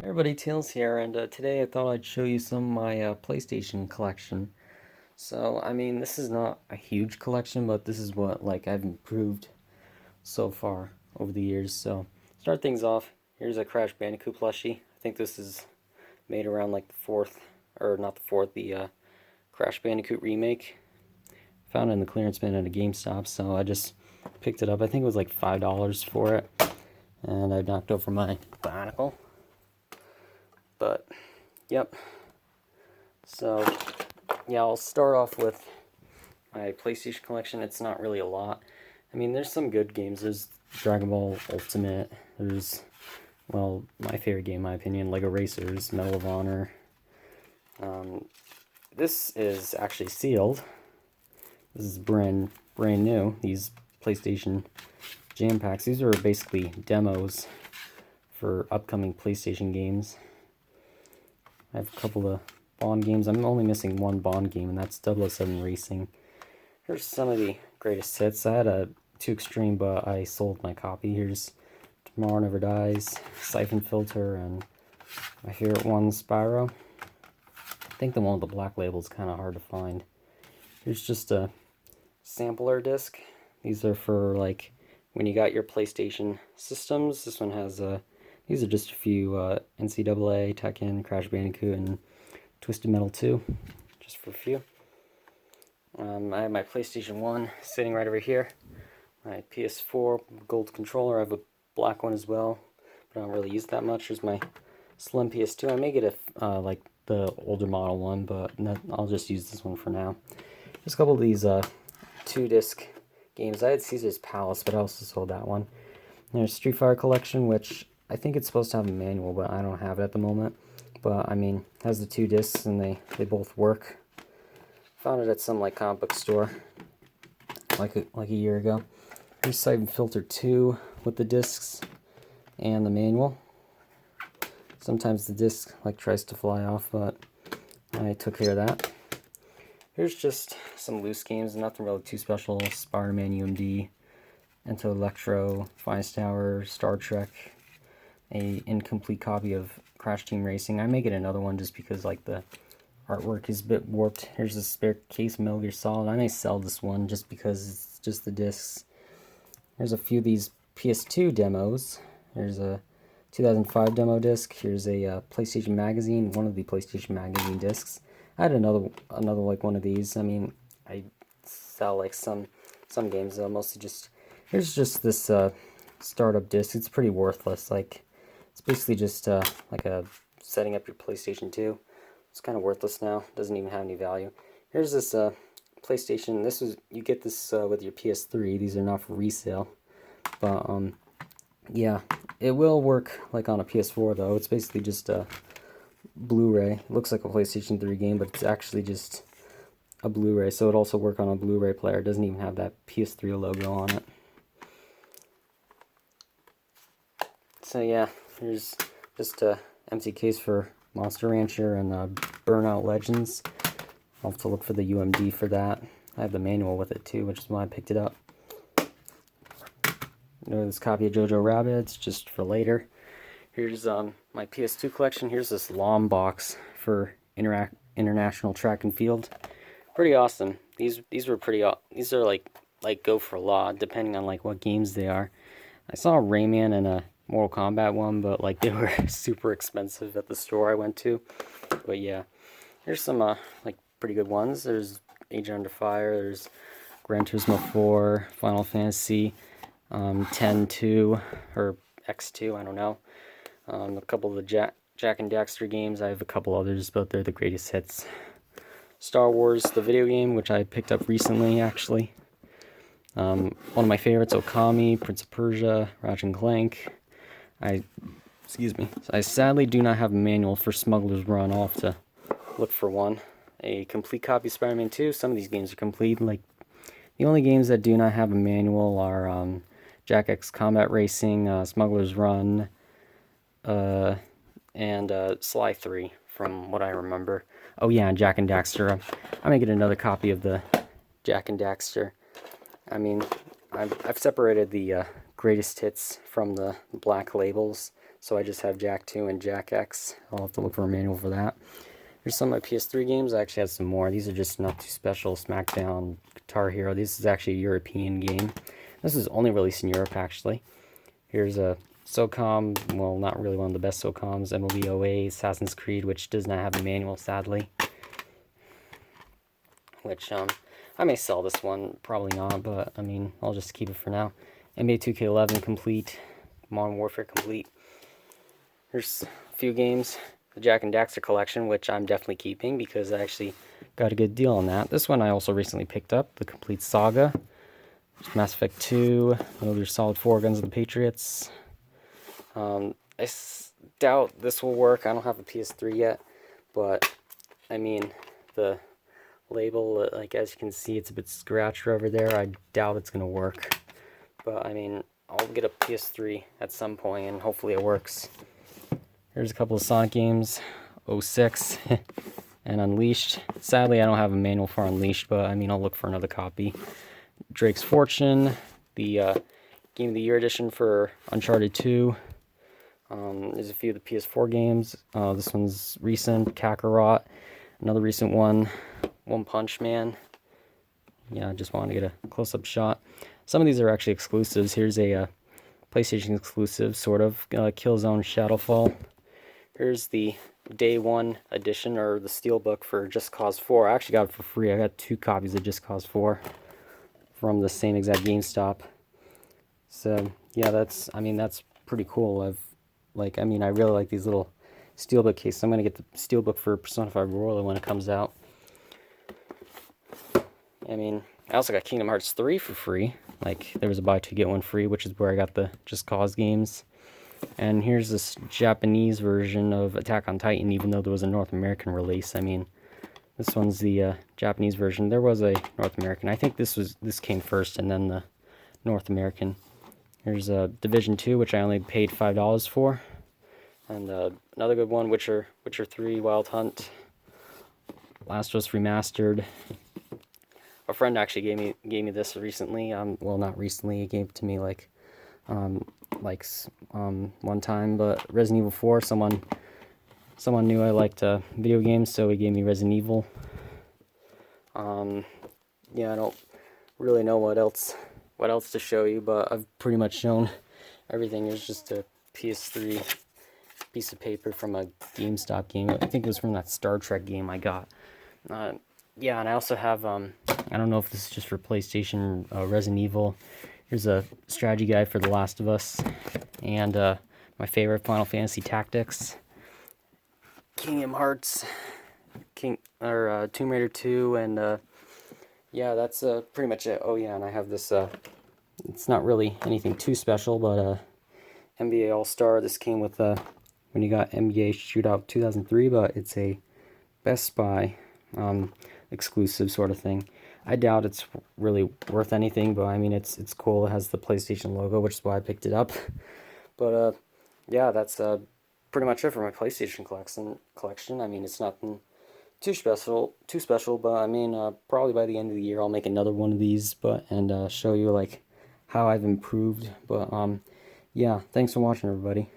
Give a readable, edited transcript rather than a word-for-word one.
Hey everybody, Tails here, and today I thought I'd show you some of my PlayStation collection. So, I mean, this is not a huge collection, but this is what, I've improved so far over the years. So, start things off, here's a Crash Bandicoot plushie. I think this is made around, like, the fourth, or not the fourth, the Crash Bandicoot remake. Found it in the clearance bin at a GameStop, so I just picked it up. I think it was, like, $5 for it, and I knocked over my Bionicle. But, yep. So, yeah, I'll start off with my PlayStation collection. It's not really a lot. I mean, there's some good games. There's Dragon Ball Ultimate. There's, well, my favorite game, in my opinion, Lego Racers, Medal of Honor. This is actually sealed. This is brand new. These PlayStation Jam Packs. These are basically demos for upcoming PlayStation games. I have a couple of Bond games. I'm only missing one Bond game, and that's 007 Racing. Here's some of the greatest hits. I had a 2 Extreme, but I sold my copy. Here's Tomorrow Never Dies, Siphon Filter, and my favorite one, Spyro. I think the one with the black label is kind of hard to find. Here's just a sampler disc. These are for, like, when you got your PlayStation systems. This one has these are just a few NCAA, Tekken, Crash Bandicoot, and Twisted Metal 2, just for a few. I have my PlayStation 1 sitting right over here. My PS4 gold controller. I have a black one as well, but I don't really use it that much. Here's my slim PS2. I may get a like the older model one, but I'll just use this one for now. Just a couple of these 2-disc games. I had Caesar's Palace, but I also sold that one. There's Street Fighter Collection, which I think it's supposed to have a manual, but I don't have it at the moment. But, I mean, it has the 2 discs, and they both work. Found it at some, like, comic book store, like a year ago. Here's Siphon Filter 2 with the discs and the manual. Sometimes the disc, like, tries to fly off, but I took care of that. Here's just some loose games, nothing really too special. Spider-Man UMD, Ento Electro, Finest Hour, Star Trek, a incomplete copy of Crash Team Racing. I may get another one just because, like, the artwork is a bit warped. Here's a spare case, Metal Gear Solid. I may sell this one just because it's just the discs. There's a few of these PS2 demos. There's a 2005 demo disc. Here's a PlayStation Magazine, one of the PlayStation Magazine discs. I had another like one of these. I mean, I sell like some games, mostly just. Here's just this startup disc. It's pretty worthless. Like, it's basically just like a setting up your PlayStation 2. It's kind of worthless now. Doesn't even have any value. Here's this PlayStation. You get this with your PS3. These are not for resale, but yeah, it will work like on a PS4 though. It's basically just a Blu-ray. It looks like a PlayStation 3 game, but it's actually just a Blu-ray. So it also work on a Blu-ray player. It doesn't even have that PS3 logo on it. So yeah, here's just a empty case for Monster Rancher and Burnout Legends. I'll have to look for the UMD for that. I have the manual with it too, which is why I picked it up. This copy of Jojo Rabbit, it's just for later. Here's my PS2 collection. Here's this LOM box for International Track and Field. Pretty awesome. These were pretty. These are like go for a lot, depending on like what games they are. I saw a Rayman and a Mortal Kombat one, but like they were super expensive at the store I went to. But yeah, here's some like pretty good ones. There's Agent Under Fire. There's Gran Turismo 4, Final Fantasy 10-2 or X2. I don't know. A couple of the Jack and Daxter games. I have a couple others, but they're the greatest hits. Star Wars, the video game, which I picked up recently, actually. One of my favorites, Okami, Prince of Persia, Ratchet and Clank. I sadly do not have a manual for Smuggler's Run. I'll have to look for one. A complete copy of Spider-Man 2. Some of these games are complete. Like, the only games that do not have a manual are Jack X Combat Racing, Smuggler's Run, and Sly 3, from what I remember. Oh yeah, and Jack and Daxter. I may get another copy of the Jack and Daxter. I mean, I've separated the greatest hits from the black labels. so I just have Jack 2 and Jack X. I'll have to look for a manual for that. Here's some of my PS3 games. I actually have some more. These are just not too special. Smackdown, Guitar Hero. This is actually a European game. This is only released in Europe, actually. Here's a SOCOM, well, not really one of the best SOCOMs, MLB 08, Assassin's Creed, which does not have a manual, sadly. Which, I may sell this one, probably not, but, I mean, I'll just keep it for now. NBA 2K11 complete, Modern Warfare complete. Here's a few games. The Jak and Daxter collection, which I'm definitely keeping because I actually got a good deal on that. This one I also recently picked up, the complete saga. There's Mass Effect 2, Metal Gear Solid 4, Guns of the Patriots. I doubt this will work. I don't have a PS3 yet, but I mean, the label, like as you can see, it's a bit scratched over there. I doubt it's gonna work, but I mean, I'll get a PS3 at some point and hopefully it works. Here's a couple of Sonic games, 06 and Unleashed. Sadly, I don't have a manual for Unleashed, but I mean, I'll look for another copy. Drake's Fortune, the Game of the Year edition for Uncharted 2. There's a few of the PS4 games. This one's recent, Kakarot. Another recent one, One Punch Man. Yeah, I just wanted to get a close-up shot. Some of these are actually exclusives. Here's a PlayStation exclusive, sort of, Killzone Shadowfall. Here's the Day 1 edition, or the Steelbook for Just Cause 4. I actually got it for free. I got 2 copies of Just Cause 4 from the same exact GameStop. So, yeah, that's pretty cool. I really like these little Steelbook cases. I'm going to get the Steelbook for Persona 5 Royal when it comes out. I mean, I also got Kingdom Hearts 3 for free. Like, there was a buy 2 get 1 free, which is where I got the Just Cause games. And here's this Japanese version of Attack on Titan, even though there was a North American release. I mean, this one's the Japanese version. There was a North American. I think this came first, and then the North American. Here's Division 2, which I only paid $5 for. And another good one, Witcher 3, Wild Hunt. Last of Us Remastered. A friend actually gave me this recently. Well, not recently. He gave it to me one time. But Resident Evil 4. Someone knew I liked video games, so he gave me Resident Evil. Yeah, I don't really know what else to show you, but I've pretty much shown everything. There's just a PS3 piece of paper from a GameStop game. I think it was from that Star Trek game I got. Yeah, and I also have, I don't know if this is just for PlayStation, Resident Evil. Here's a strategy guide for The Last of Us. And my favorite, Final Fantasy Tactics. Kingdom Hearts. Tomb Raider 2, and yeah, that's pretty much it. Oh yeah, and I have this, it's not really anything too special, but NBA All-Star. This came with when you got NBA Shootout 2003, but it's a Best Buy exclusive sort of thing. I doubt it's really worth anything, but I mean, it's cool. It has the PlayStation logo, which is why I picked it up. But yeah, that's pretty much it for my PlayStation collection. I mean, it's nothing too special, but I mean, probably by the end of the year I'll make another one of these, and show you like how I've improved. But yeah, thanks for watching, everybody.